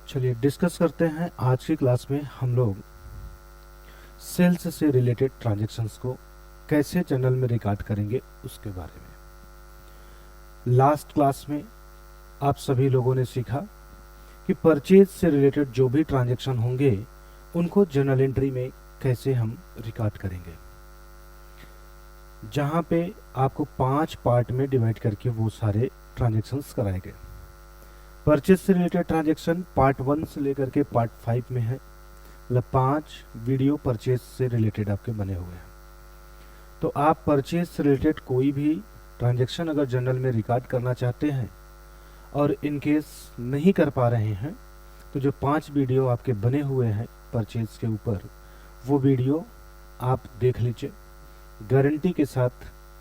चलिए डिस्कस करते हैं। आज की क्लास में हम लोग सेल्स से रिलेटेड ट्रांजैक्शंस को कैसे जर्नल में रिकॉर्ड करेंगे उसके बारे में। लास्ट क्लास में आप सभी लोगों ने सीखा कि परचेज से रिलेटेड जो भी ट्रांजैक्शन होंगे उनको जर्नल एंट्री में कैसे हम रिकॉर्ड करेंगे, जहां पे आपको 5 पार्ट में डिवाइड करके वो सारे ट्रांजैक्शंस कराए गए। परचेज से रिलेटेड ट्रांजैक्शन पार्ट 1 से लेकर के पार्ट 5 में है, मतलब 5 वीडियो परचेज से रिलेटेड आपके बने हुए हैं। तो आप परचेज से रिलेटेड कोई भी ट्रांजैक्शन अगर जर्नल में रिकॉर्ड करना चाहते हैं और इन केस नहीं कर पा रहे हैं तो जो 5 वीडियो आपके बने हुए हैं परचेज के ऊपर, वो वीडियो आप देख लीजिए। गारंटी के साथ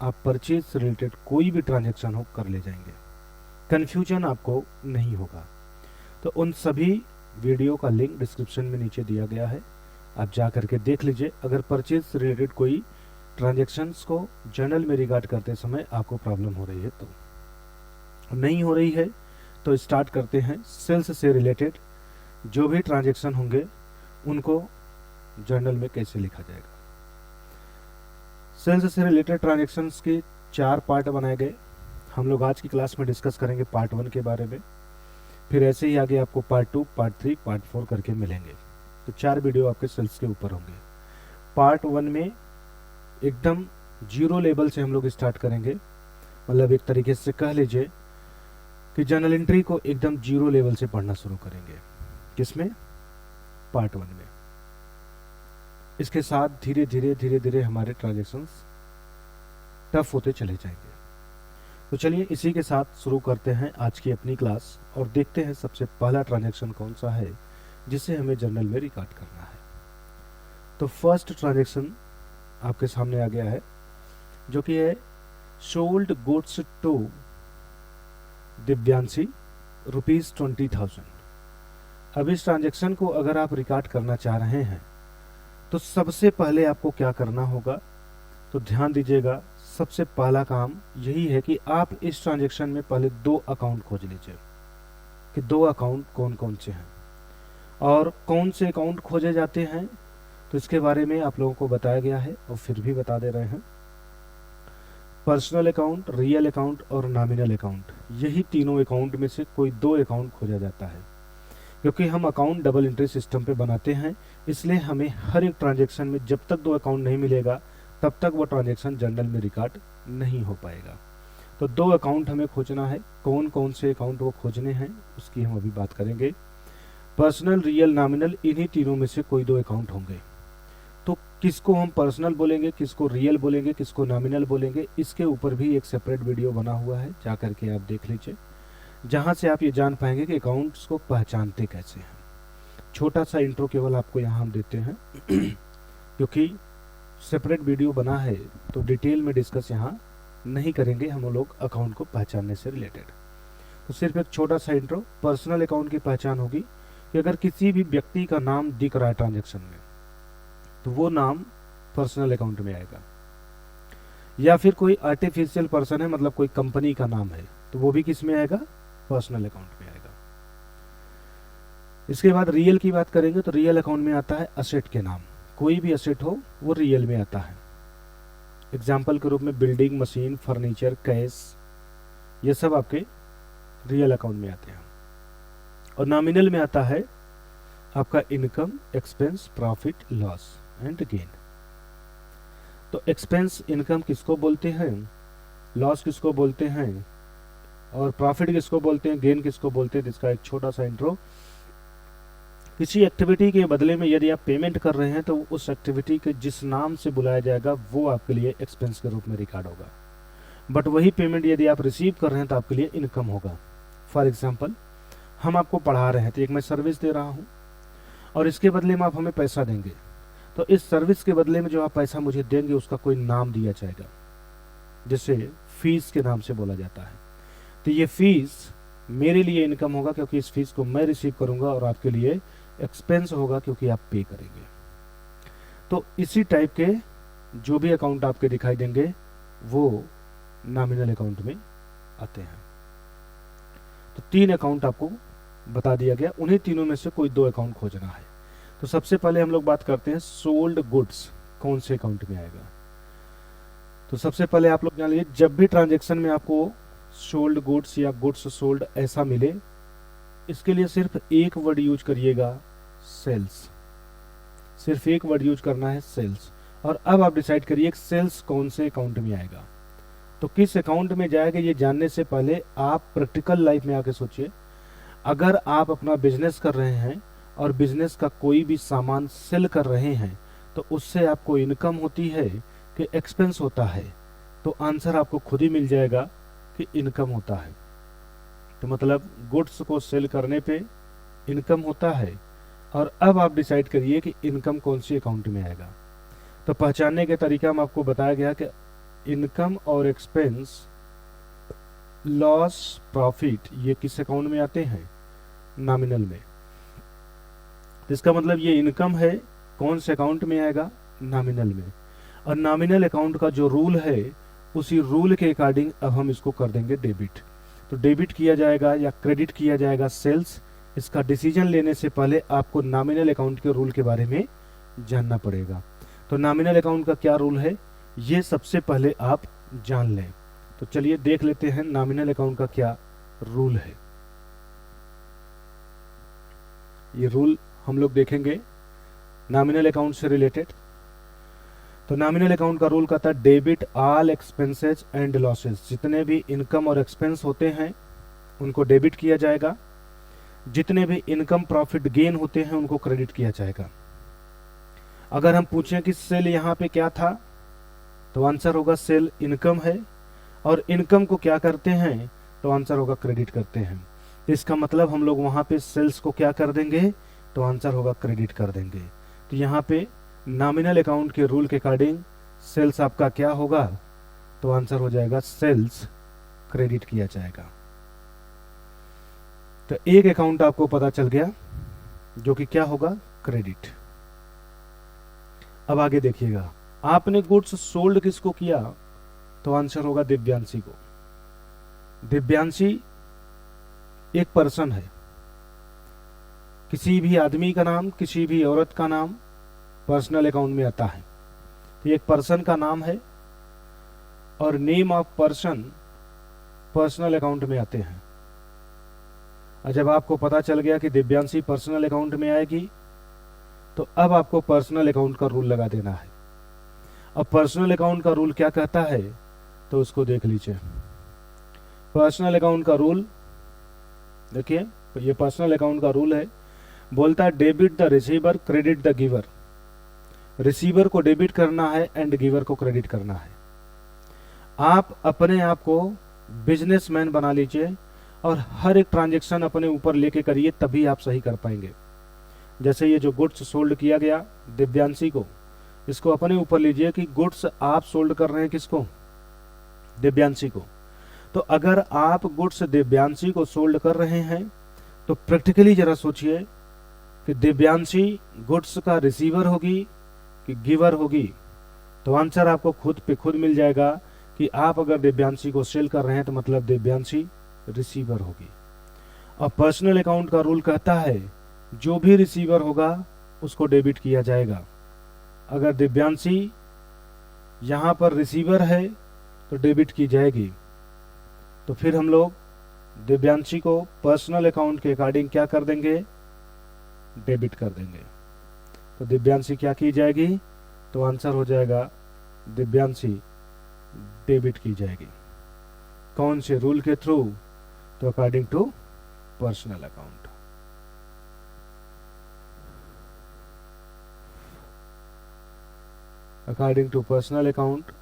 आप परचेज से रिलेटेड कोई भी ट्रांजैक्शन हो कर ले जाएंगे, कन्फ्यूजन आपको नहीं होगा। तो उन सभी वीडियो का लिंक डिस्क्रिप्शन में नीचे दिया गया है, आप जा करके देख लीजिए। अगर परचेज से रिलेटेड कोई ट्रांजैक्शंस को जर्नल में रिकॉर्ड करते समय आपको प्रॉब्लम हो रही है तो, नहीं हो रही है तो स्टार्ट करते हैं। सेल्स से रिलेटेड जो भी ट्रांजैक्शन होंगे उनको जर्नल में कैसे लिखा जाएगा। सेल्स से रिलेटेड ट्रांजैक्शंस के 4 पार्ट बनाए गए। हम लोग आज की क्लास में डिस्कस करेंगे पार्ट 1 के बारे में, फिर ऐसे ही आगे आपको पार्ट 2, पार्ट 3, पार्ट 4 करके मिलेंगे। तो 4 वीडियो आपके सेल्स के ऊपर होंगे। पार्ट 1 में एकदम जीरो लेवल से हम लोग स्टार्ट करेंगे, मतलब एक तरीके से कह लीजिए कि जर्नल एंट्री को एकदम जीरो लेवल से पढ़ना शुरू करेंगे। किसमें? पार्ट 1 में। इसके साथ धीरे धीरे हमारे ट्रांजैक्शंस टफ होते चले जाएंगे। तो चलिए इसी के साथ शुरू करते हैं आज की अपनी क्लास और देखते हैं सबसे पहला ट्रांजैक्शन कौन सा है जिसे हमें जर्नल में रिकॉर्ड करना है। तो फर्स्ट ट्रांजैक्शन आपके सामने आ गया है, जो कि है सोल्ड गुड्स टू दिव्यांशी ₹20,000। अब इस ट्रांजैक्शन को अगर आप रिकॉर्ड करना चाह रहे हैं तो सबसे पहले आपको क्या करना होगा, तो ध्यान दीजिएगा। सबसे पहला काम यही है कि आप इस ट्रांजैक्शन में पहले 2 अकाउंट खोज लीजिए कि 2 अकाउंट कौन कौन से हैं और कौन से अकाउंट खोजे जाते हैं। तो इसके बारे में आप लोगों को बताया गया है और फिर भी बता दे रहे हैं। पर्सनल अकाउंट, रियल अकाउंट और नॉमिनल अकाउंट, यही तीनों अकाउंट में से कोई 2 अकाउंट खोजा जाता है। क्योंकि हम अकाउंट डबल एंट्री सिस्टम पे बनाते हैं, इसलिए हमें हर एक ट्रांजैक्शन में जब तक 2 अकाउंट नहीं मिलेगा तब तक वो ट्रांजैक्शन जर्नल में रिकॉर्ड नहीं हो पाएगा। तो 2 अकाउंट हमें खोजना है। कौन कौन से अकाउंट वो खोजने हैं उसकी हम अभी बात करेंगे। पर्सनल, रियल, नॉमिनल, इन्हीं तीनों में से कोई 2 अकाउंट होंगे। तो किसको हम पर्सनल बोलेंगे, किसको रियल बोलेंगे, किसको नॉमिनल बोलेंगे, इसके ऊपर भी एक सेपरेट वीडियो बना हुआ है, जा करके आप देख लीजिए, जहां से आप ये जान पाएंगे कि अकाउंट्स को पहचानते कैसे हैं। छोटा सा इंट्रो केवल आपको यहाँ हम देते हैं क्योंकि सेपरेट वीडियो बना है तो डिटेल में डिस्कस यहाँ नहीं करेंगे हम लोग अकाउंट को पहचानने से रिलेटेड। तो सिर्फ एक छोटा सा इंट्रो। पर्सनल अकाउंट की पहचान होगी कि अगर किसी भी व्यक्ति का नाम दिख रहा है ट्रांजैक्शन में तो वो नाम पर्सनल अकाउंट में आएगा, या फिर कोई आर्टिफिशियल पर्सन है, मतलब कोई कंपनी का नाम है, तो वो भी किस में आएगा? पर्सनल अकाउंट में आएगा। इसके बाद रियल की बात करेंगे तो रियल अकाउंट में आता है असेट के नाम। कोई भी असेट हो वो रियल में आता है। एग्जाम्पल के रूप में बिल्डिंग, मशीन, फर्नीचर, कैश, ये सब आपके रियल अकाउंट में आते हैं। और नॉमिनल में आता है आपका income, expense, profit, loss and gain. तो एक्सपेंस, इनकम किसको बोलते हैं, लॉस किसको बोलते हैं और प्रॉफिट किसको बोलते हैं, गेन किसको बोलते हैं, इसका एक छोटा सा इंट्रो। किसी एक्टिविटी के बदले में यदि आप पेमेंट कर रहे हैं तो उस एक्टिविटी के जिस नाम से बुलाया जाएगा वो आपके लिए एक्सपेंस के रूप में रिकॉर्ड होगा। बट वही पेमेंट यदि आप रिसीव कर रहे हैं तो आपके लिए इनकम होगा। फॉर एग्जाम्पल, हम आपको पढ़ा रहे हैं तो एक मैं सर्विस दे रहा हूँ और इसके बदले में आप हमें पैसा देंगे, तो इस सर्विस के बदले में जो आप पैसा मुझे देंगे उसका कोई नाम दिया जाएगा, जिसे फीस के नाम से बोला जाता है। तो ये फीस मेरे लिए इनकम होगा क्योंकि इस फीस को मैं रिसीव करूंगा और आपके लिए एक्सपेंस होगा क्योंकि आप पे करेंगे। तो इसी टाइप के जो भी अकाउंट आपके दिखाई देंगे वो नॉमिनल अकाउंट में आते हैं। तो 3 अकाउंट आपको बता दिया गया, उन्हीं तीनों में से कोई 2 अकाउंट खोजना है। तो सबसे पहले हम लोग बात करते हैं सोल्ड गुड्स कौन से अकाउंट में आएगा। तो सबसे पहले आप लोग जान लीजिए, जब भी ट्रांजेक्शन में आपको सोल्ड गुड्स या गुड्स सोल्ड ऐसा मिले, इसके लिए सिर्फ एक वर्ड यूज करिएगा, सेल्स। सिर्फ एक वर्ड यूज करना है, सेल्स। और अब आप डिसाइड करिए सेल्स कौन से अकाउंट में आएगा। तो किस अकाउंट में जाएगा ये जानने से पहले आप प्रैक्टिकल लाइफ में आके सोचिए। अगर आप अपना बिजनेस कर रहे हैं और बिजनेस का कोई भी सामान सेल कर रहे हैं, तो उससे आपको इनकम होती है कि एक्सपेंस होता है? तो आंसर आपको खुद ही मिल जाएगा कि इनकम होता है। तो मतलब गुड्स को सेल करने पे इनकम होता है। और अब आप डिसाइड करिए कि इनकम कौन सी अकाउंट में आएगा। तो पहचानने के तरीका में आपको बताया गया कि इनकम और एक्सपेंस, लॉस, प्रॉफिट ये किस अकाउंट में आते हैं? नॉमिनल में। तो इसका मतलब ये इनकम है, कौन से अकाउंट में आएगा? नॉमिनल में। और नॉमिनल अकाउंट का जो रूल है, उसी रूल के अकॉर्डिंग अब हम इसको कर देंगे डेबिट। तो डेबिट किया जाएगा या क्रेडिट किया जाएगा सेल्स। इसका डिसीजन लेने से पहले आपको नॉमिनल अकाउंट के रूल के बारे में जानना पड़ेगा। तो नॉमिनल अकाउंट का क्या रूल है, ये सबसे पहले आप जान लें। तो चलिए देख लेते हैं नॉमिनल अकाउंट का क्या रूल है। ये रूल हम लोग देखेंगे नॉमिनल अकाउंट से रिलेटेड। तो नॉमिनल अकाउंट का रूल कहता है debit all expenses and losses. जितने भी इनकम और एक्सपेंस होते हैं उनको डेबिट किया जाएगा। जितने भी इनकम, प्रॉफिट, गेन होते हैं उनको क्रेडिट किया जाएगा। अगर हम पूछें कि सेल यहाँ पे क्या था, तो आंसर होगा सेल इनकम है। और इनकम को क्या करते हैं, तो आंसर होगा क्रेडिट करते हैं। इसका मतलब हम लोग वहां पे सेल्स को क्या कर देंगे, तो आंसर होगा क्रेडिट कर देंगे। तो यहाँ पे नॉमिनल अकाउंट के रूल के अकॉर्डिंग सेल्स आपका क्या होगा, तो आंसर हो जाएगा सेल्स क्रेडिट किया जाएगा। तो एक अकाउंट आपको पता चल गया जो कि क्या होगा, क्रेडिट। अब आगे देखिएगा, आपने गुड्स सोल्ड किसको किया, तो आंसर होगा दिव्यांशी को। दिव्यांशी एक पर्सन है, किसी भी आदमी का नाम, किसी भी औरत का नाम पर्सनल अकाउंट में आता है। तो एक पर्सन का नाम है और name of person personal account में आते हैं। और जब आपको पता चल गया कि दिव्यांशी पर्सनल अकाउंट में आएगी, तो अब आपको पर्सनल अकाउंट का रूल लगा देना है। अब पर्सनल अकाउंट का रूल क्या कहता है, तो उसको देख लीजिए। पर्सनल अकाउंट का रूल देखिए, ये पर्सनल अकाउंट का रूल है, बोलता है debit the receiver, credit the giver. Receiver को डेबिट करना है एंड गिवर को क्रेडिट करना है। आप अपने आप को बिजनेसमैन बना लीजिए और हर एक ट्रांजैक्शन अपने ऊपर लेके करिए, तभी आप सही कर पाएंगे। जैसे ये जो गुड्स सोल्ड किया गया दिव्यांशी को, इसको अपने ऊपर लीजिए कि गुड्स आप सोल्ड कर रहे हैं किसको, दिव्यांशी को। तो अगर आप गुड्स दिव्यांशी को सोल्ड कर रहे हैं, तो प्रैक्टिकली जरा सोचिए कि दिव्यांशी गुड्स का रिसीवर होगी कि गिवर होगी। तो आंसर आपको खुद पे खुद मिल जाएगा कि आप अगर दिव्यांशी को सेल कर रहे हैं तो मतलब दिव्यांशी रिसीवर होगी। और पर्सनल अकाउंट का रूल कहता है जो भी रिसीवर होगा उसको डेबिट किया जाएगा। अगर दिव्यांशी यहाँ पर रिसीवर है तो डेबिट की जाएगी। तो फिर हम लोग दिव्यांशी को पर्सनल अकाउंट के अकॉर्डिंग क्या कर देंगे, डेबिट कर देंगे। तो दिव्यांशी क्या की जाएगी, तो आंसर हो जाएगा दिव्यांशी डेबिट की जाएगी। कौन से रूल के थ्रू, तो according to personal account. According to personal account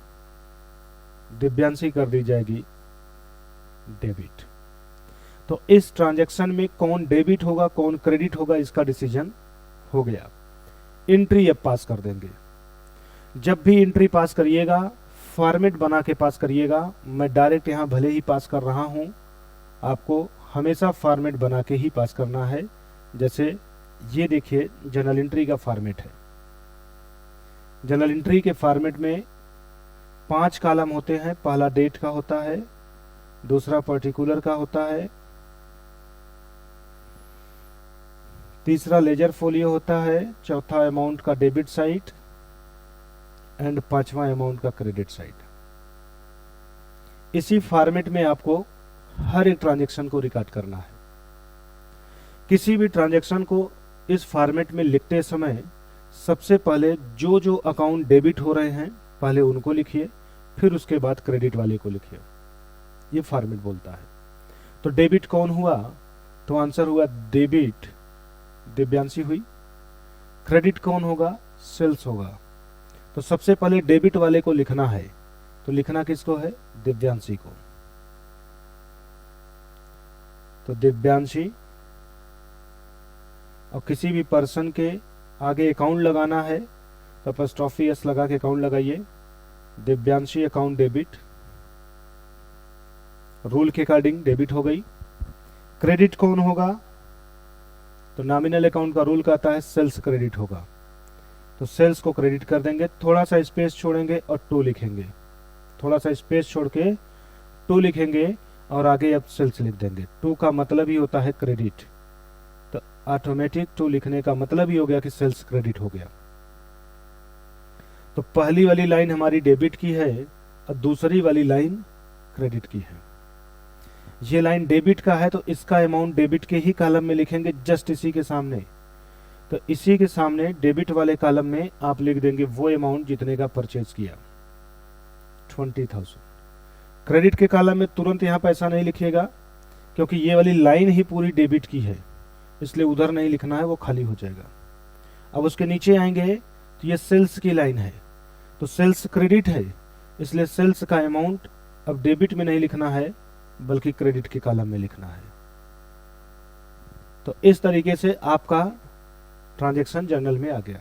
Divyanshi कर दी जाएगी डेबिट। तो इस ट्रांजैक्शन में कौन डेबिट होगा कौन क्रेडिट होगा इसका डिसीजन हो गया। एंट्री अब पास कर देंगे। जब भी एंट्री पास करिएगा फॉर्मेट बना के पास करिएगा। मैं डायरेक्ट यहां भले ही पास कर रहा हूं, आपको हमेशा फॉर्मेट बना के ही पास करना है। जैसे ये देखिए जर्नल एंट्री का फॉर्मेट है। जर्नल एंट्री के फॉर्मेट में 5 कॉलम होते हैं। पहला डेट का होता है, दूसरा पर्टिकुलर का होता है, तीसरा लेजर फोलियो होता है, चौथा अमाउंट का डेबिट साइड एंड पांचवा अमाउंट का क्रेडिट साइड। इसी फॉर्मेट में आपको हर एक ट्रांजैक्शन को रिकॉर्ड करना है। किसी भी ट्रांजैक्शन को इस फॉर्मेट में लिखते समय सबसे पहले जो जो अकाउंट डेबिट हो रहे हैं पहले उनको लिखिए, फिर उसके बाद क्रेडिट वाले को लिखिए। ये फॉर्मेट बोलता है। तो डेबिट कौन हुआ? तो आंसर हुआ डेबिट दिव्यांशी हुई। क्रेडिट कौन होगा? सेल्स होगा। तो सबसे पहले डेबिट वाले को लिखना है, तो लिखना किसको है? दिव्यांशी को। तो दिव्यांशी, और किसी भी पर्सन के आगे अकाउंट लगाना है तो अपॉस्ट्रोफी एस लगा के अकाउंट लगाइए, दिव्यांशी अकाउंट डेबिट। रूल के अकॉर्डिंग डेबिट हो गई। क्रेडिट कौन होगा? तो नॉमिनल अकाउंट का रूल कहता है सेल्स क्रेडिट होगा, तो सेल्स को क्रेडिट कर देंगे। थोड़ा सा स्पेस छोड़ेंगे और टू लिखेंगे, थोड़ा सा स्पेस छोड़ के टू लिखेंगे और आगे अब सेल्स लिख देंगे। टू का मतलब ही होता है क्रेडिट, तो ऑटोमेटिक टू लिखने का मतलब ही हो गया कि सेल्स क्रेडिट हो गया। तो पहली वाली लाइन हमारी डेबिट की है और दूसरी वाली लाइन क्रेडिट की है। ये लाइन डेबिट का है तो इसका अमाउंट डेबिट के ही कॉलम में लिखेंगे, जस्ट इसी के सामने। तो इसी के सामने डेबिट वाले कॉलम में आप लिख देंगे वो अमाउंट जितने का परचेज किया, 20,000। क्रेडिट के कॉलम में तुरंत यहां पैसा नहीं लिखिएगा, क्योंकि ये वाली लाइन ही पूरी डेबिट की है, इसलिए उधर नहीं लिखना है, वो खाली हो जाएगा। अब उसके नीचे आएंगे तो ये सेल्स की लाइन है, तो सेल्स क्रेडिट है, इसलिए सेल्स का अमाउंट अब डेबिट में नहीं लिखना है बल्कि क्रेडिट के कॉलम में लिखना है। तो इस तरीके से आपका ट्रांजैक्शन जर्नल में आ गया।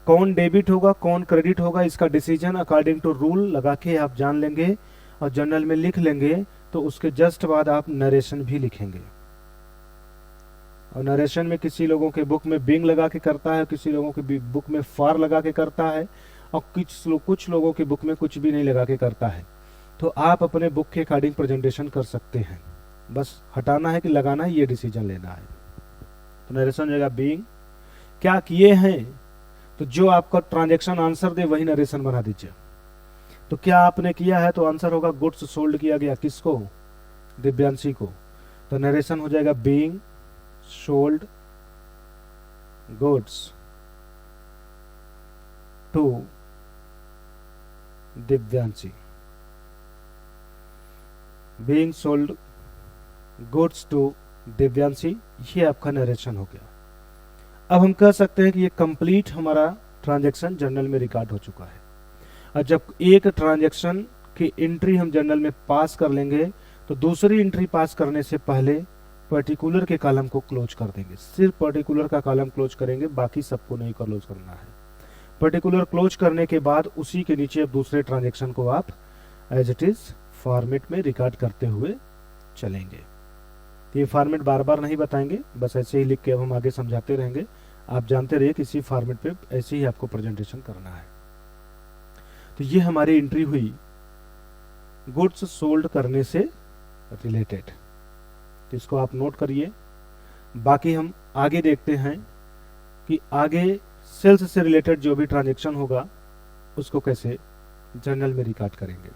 कौन डेबिट होगा कौन क्रेडिट होगा इसका डिसीजन अकॉर्डिंग टू रूल लगा के आप जान लेंगे और जर्नल में लिख लेंगे। तो उसके जस्ट बाद आप नरेशन भी लिखेंगे, और नरेशन में किसी लोगों के बुक में बिंग लगा के करता है, किसी लोगों के बुक में फॉर लगा के करता है, और कुछ लोगों की बुक में कुछ भी नहीं लगा के करता है। तो आप अपने बुक के अकॉर्डिंग प्रेजेंटेशन कर सकते हैं, बस हटाना है कि लगाना है, ये डिसीजन लेना है। तो नरेशन जगह बीइंग क्या किए हैं, तो जो आपका ट्रांजैक्शन आंसर दे वही नरेशन बना दीजिए। तो क्या आपने किया है, तो आंसर होगा गुड्स सोल्ड किया गया, किसको? दिव्यांशी को। तो नरेशन हो जाएगा being sold goods to Divyanshi. Being sold goods to Divyanshi, ये आपका नरेशन हो गया। अब हम कह सकते हैं कि ये कंप्लीट हमारा ट्रांजैक्शन जर्नल में रिकॉर्ड हो चुका है। और जब एक ट्रांजैक्शन की एंट्री हम जर्नल में पास कर लेंगे तो दूसरी एंट्री पास करने से पहले पर्टिकुलर के कॉलम को क्लोज कर देंगे। सिर्फ पर्टिकुलर का कॉलम क्लोज करेंगे, बाकी सबको नहीं क्लोज करना है। पर्टिकुलर क्लोज करने के बाद उसी के नीचे अब दूसरे ट्रांजैक्शन को आप एज इट इज फॉर्मेट में रिकॉर्ड करते हुए चलेंगे। ये फॉर्मेट बार बार नहीं बताएंगे, बस ऐसे ही लिख के अब हम आगे समझाते रहेंगे। आप जानते रहिए किसी फॉर्मेट पे ऐसे ही आपको प्रेजेंटेशन करना है। तो ये हमारी एंट्री हुई गुड्स सोल्ड करने से रिलेटेड, तो इसको आप नोट करिए। बाकी हम आगे देखते हैं कि आगे सेल्स से रिलेटेड जो भी ट्रांजैक्शन होगा उसको कैसे जर्नल में रिकॉर्ड करेंगे।